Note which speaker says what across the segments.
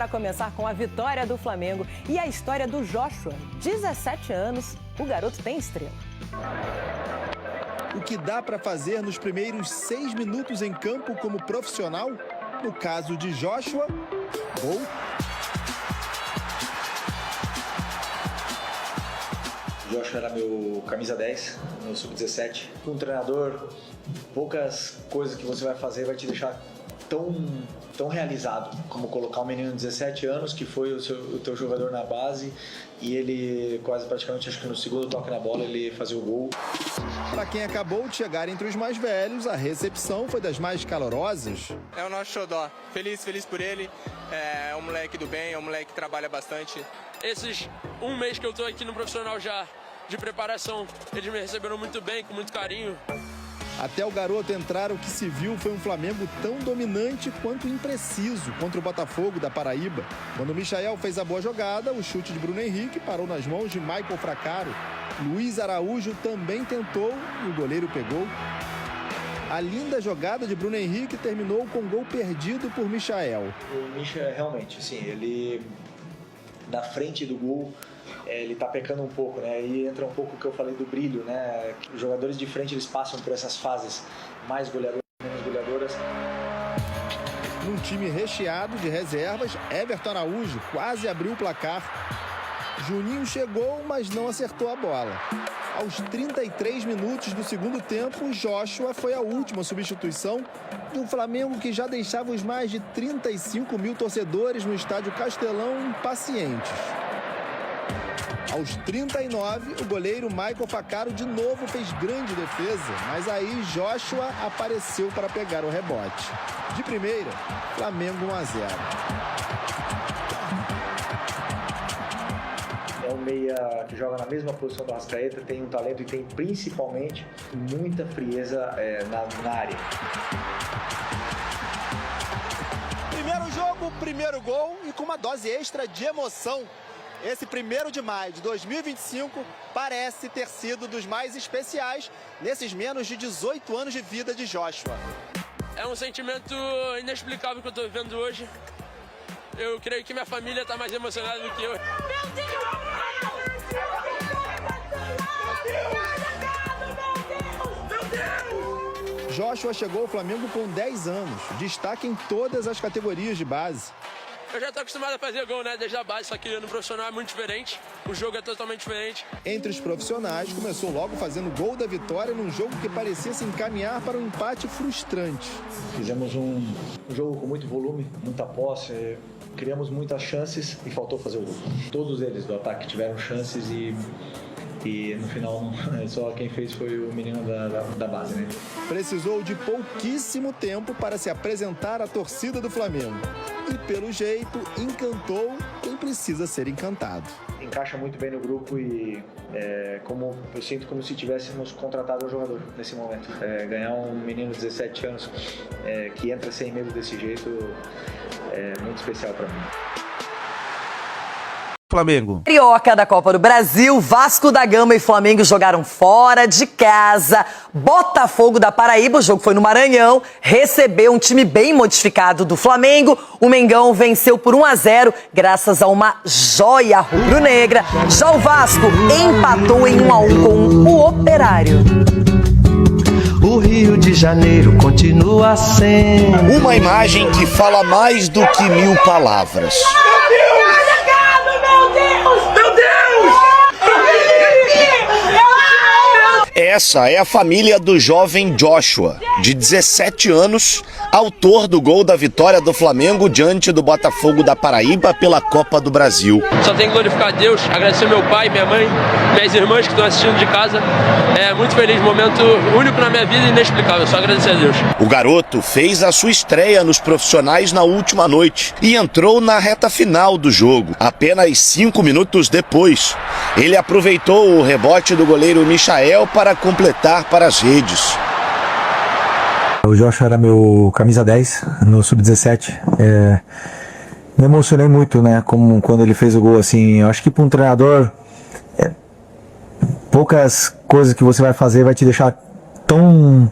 Speaker 1: vai começar com a vitória do Flamengo e a história do Joshua. 17 anos, o garoto tem estrela.
Speaker 2: O que dá para fazer nos primeiros 6 minutos em campo como profissional? No caso de Joshua, gol.
Speaker 3: Joshua era meu camisa 10, no sub-17. Com um treinador, poucas coisas que você vai fazer vai te deixar tão realizado como colocar um menino de 17 anos que foi o teu jogador na base e ele quase praticamente, acho que no segundo toque na bola, ele fazia o gol.
Speaker 2: Para quem acabou de chegar entre os mais velhos, a recepção foi das mais calorosas.
Speaker 4: É o nosso xodó. Feliz por ele. É um moleque do bem, é um moleque que trabalha bastante.
Speaker 5: Esses um mês que eu tô aqui no profissional já de preparação, eles me receberam muito bem, com muito carinho.
Speaker 2: Até o garoto entrar, o que se viu foi um Flamengo tão dominante quanto impreciso contra o Botafogo da Paraíba. Quando o Michael fez a boa jogada, o chute de Bruno Henrique parou nas mãos de Michael Fracaro. Luiz Araújo também tentou e o goleiro pegou. A linda jogada de Bruno Henrique terminou com gol perdido por Michael.
Speaker 3: O Micha, realmente, assim, ele na frente do gol, ele tá pecando um pouco, né? E entra um pouco o que eu falei do brilho, né? Os jogadores de frente, eles passam por essas fases mais goleadoras, menos goleadoras.
Speaker 2: Num time recheado de reservas, Everton Araújo quase abriu o placar. Juninho chegou, mas não acertou a bola. Aos 33 minutos do segundo tempo, Joshua foi a última substituição de um Flamengo que já deixava os mais de 35 mil torcedores no estádio Castelão impacientes. Aos 39, o goleiro Michael Fracaro de novo fez grande defesa, mas aí Joshua apareceu para pegar o rebote. De primeira, Flamengo 1-0.
Speaker 3: É um meia que joga na mesma posição do Arrascaeta, tem um talento e tem principalmente muita frieza na área.
Speaker 2: Primeiro jogo, primeiro gol e com uma dose extra de emoção. Esse 1º de maio de 2025 parece ter sido dos mais especiais nesses menos de 18 anos de vida de Joshua.
Speaker 5: É um sentimento inexplicável que eu tô vivendo hoje. Eu creio que minha família tá mais emocionada do que eu.
Speaker 6: Meu Deus!
Speaker 2: Joshua chegou ao Flamengo com 10 anos, destaque em todas as categorias de base.
Speaker 5: Eu já tô acostumado a fazer gol, né, desde a base, só que no profissional é muito diferente, o jogo é totalmente diferente.
Speaker 2: Entre os profissionais, começou logo fazendo gol da vitória num jogo que parecia se encaminhar para um empate frustrante.
Speaker 3: Fizemos um jogo com muito volume, muita posse, criamos muitas chances e faltou fazer o gol. Todos eles do ataque tiveram chances e no final só quem fez foi o menino da base, né?
Speaker 2: Precisou de pouquíssimo tempo para se apresentar à torcida do Flamengo. E pelo jeito, encantou quem precisa ser encantado.
Speaker 3: Encaixa muito bem no grupo e eu sinto como se tivéssemos contratado um jogador nesse momento. Ganhar um menino de 17 anos que entra sem medo desse jeito é muito especial para mim.
Speaker 7: Flamengo.
Speaker 1: Carioca da Copa do Brasil, Vasco da Gama e Flamengo jogaram fora de casa. Botafogo da Paraíba, o jogo foi no Maranhão, recebeu um time bem modificado do Flamengo. O Mengão venceu por 1-0, graças a uma joia rubro-negra. Já o Vasco empatou em 1-1 com o Operário.
Speaker 8: O Rio de Janeiro continua sendo
Speaker 7: uma imagem que fala mais do que 1000 palavras. Essa é a família do jovem Joshua, de 17 anos, autor do gol da vitória do Flamengo diante do Botafogo da Paraíba pela Copa do Brasil.
Speaker 5: Só tenho que glorificar a Deus, agradecer meu pai, minha mãe, minhas irmãs que estão assistindo de casa. É muito feliz, momento único na minha vida e inexplicável, só agradecer a Deus.
Speaker 7: O garoto fez a sua estreia nos profissionais na última noite e entrou na reta final do jogo, apenas 5 minutos depois. Ele aproveitou o rebote do goleiro Michael para completar para as redes.
Speaker 9: O Joshua era meu camisa 10 no sub-17. Me emocionei muito, né? Como quando ele fez o gol, assim. Eu acho que para um treinador, poucas coisas que você vai fazer vai te deixar tão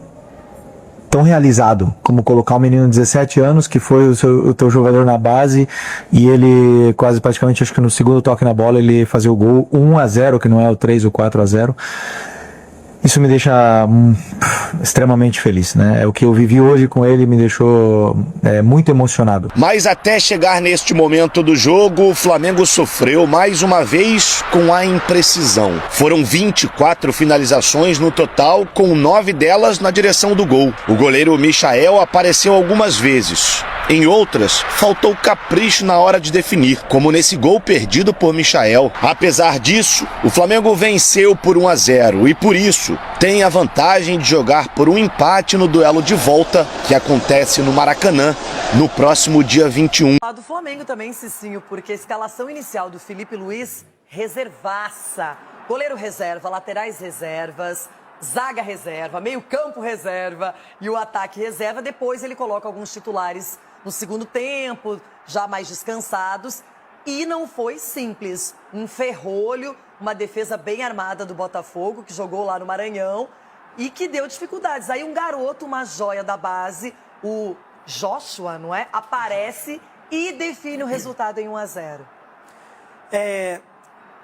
Speaker 9: tão realizado como colocar um menino de 17 anos, que foi o teu jogador na base, e ele quase praticamente, acho que no segundo toque na bola, ele fazer o gol 1-0, que não é o 3 ou 4-0. Isso me deixa extremamente feliz, né? O que eu vivi hoje com ele me deixou muito emocionado.
Speaker 7: Mas até chegar neste momento do jogo, o Flamengo sofreu mais uma vez com a imprecisão. Foram 24 finalizações no total, com 9 delas na direção do gol. O goleiro Michael apareceu algumas vezes. Em outras, faltou capricho na hora de definir, como nesse gol perdido por Michael. Apesar disso, o Flamengo venceu por 1-0 e por isso tem a vantagem de jogar por um empate no duelo de volta que acontece no Maracanã no próximo dia 21.
Speaker 1: A do Flamengo também, Cicinho, porque a escalação inicial do Felipe Luiz, reservaça. Goleiro reserva, laterais reservas, zaga reserva, meio campo reserva e o ataque reserva. Depois ele coloca alguns titulares no segundo tempo, já mais descansados. E não foi simples. Um ferrolho, uma defesa bem armada do Botafogo, que jogou lá no Maranhão e que deu dificuldades. Aí um garoto, uma joia da base, o Joshua, não é? Aparece e define o resultado em 1-0.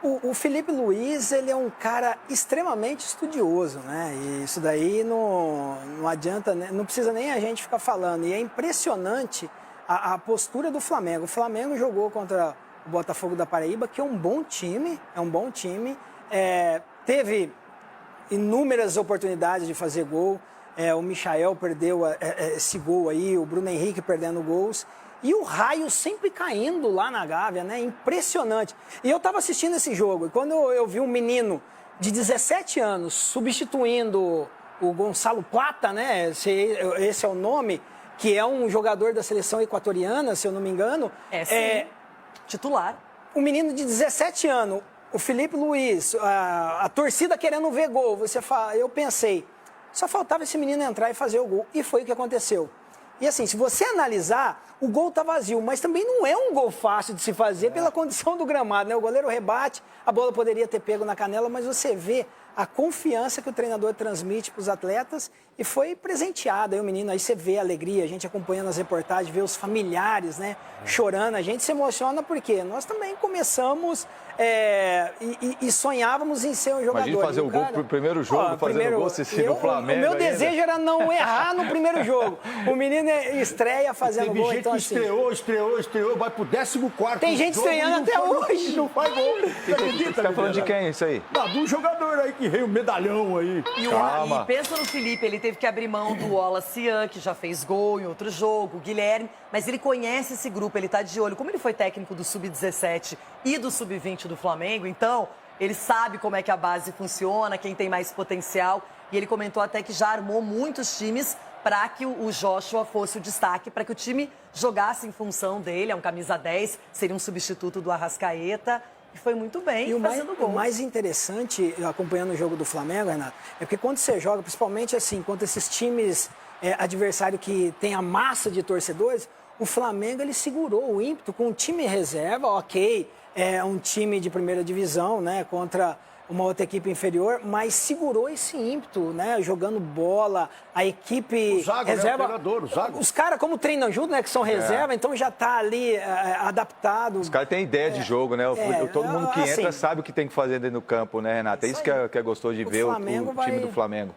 Speaker 6: O Felipe Luiz, ele é um cara extremamente estudioso, né? E isso daí não adianta, não precisa nem a gente ficar falando. E é impressionante a postura do Flamengo. O Flamengo jogou contra o Botafogo da Paraíba, que é um bom time, teve inúmeras oportunidades de fazer gol. O Michael perdeu esse gol aí, o Bruno Henrique perdendo gols. E o raio sempre caindo lá na Gávea, né? Impressionante. E eu estava assistindo esse jogo, e quando eu vi um menino de 17 anos substituindo o Gonçalo Plata, né? Esse é o nome, que é um jogador da seleção equatoriana, se eu não me engano.
Speaker 1: Titular.
Speaker 6: Um menino de 17 anos, o Felipe Luiz, a torcida querendo ver gol. Eu pensei, só faltava esse menino entrar e fazer o gol. E foi o que aconteceu. E assim, se você analisar, o gol tá vazio, mas também não é um gol fácil de se fazer pela condição do gramado, né? O goleiro rebate, a bola poderia ter pego na canela, mas você vê a confiança que o treinador transmite para os atletas e foi presenteado aí o menino. Aí você vê a alegria, a gente acompanhando as reportagens, vê os familiares, né, chorando. A gente se emociona porque nós também começamos e sonhávamos em ser um jogador.
Speaker 10: Imagina fazer o gol pro primeiro jogo, fazendo gol no Flamengo.
Speaker 6: O meu desejo era não errar no primeiro jogo. O menino estreia fazendo
Speaker 11: Teve
Speaker 6: gol.
Speaker 11: Gente
Speaker 6: então,
Speaker 11: que
Speaker 6: assim,
Speaker 11: estreou, vai pro 14º.
Speaker 6: Tem gente estreando até hoje.
Speaker 11: Não faz gol.
Speaker 10: Você tá falando de quem isso aí?
Speaker 11: De um jogador aí que veio um medalhão aí.
Speaker 1: E pensa no Felipe, ele teve que abrir mão do Wallace Ian, que já fez gol em outro jogo, o Guilherme, mas ele conhece esse grupo, ele tá de olho. Como ele foi técnico do Sub-17 e do Sub-20 do Flamengo, então ele sabe como é que a base funciona, quem tem mais potencial, e ele comentou até que já armou muitos times para que o Joshua fosse o destaque, para que o time jogasse em função dele, é um camisa 10, seria um substituto do Arrascaeta. E foi muito bem,
Speaker 6: e
Speaker 1: fazendo gol.
Speaker 6: O mais interessante, acompanhando o jogo do Flamengo, Renato, é porque quando você joga, principalmente assim, contra esses times adversário que tem a massa de torcedores, o Flamengo ele segurou o ímpeto com um time reserva, ok, é um time de primeira divisão, né, contra uma outra equipe inferior, mas segurou esse ímpeto, né, jogando bola, a equipe
Speaker 11: o Zago,
Speaker 6: reserva,
Speaker 11: né, o Zago.
Speaker 6: Os caras como treinam junto, né, que são reserva, então já tá ali adaptado.
Speaker 10: Os caras têm ideia de jogo, né? Todo mundo que entra
Speaker 6: assim,
Speaker 10: sabe o que tem que fazer dentro do campo, né, Renato? É isso que é gostoso de ver o time do Flamengo.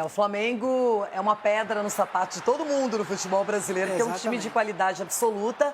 Speaker 1: O Flamengo é uma pedra no sapato de todo mundo no futebol brasileiro, porque é um time de qualidade absoluta.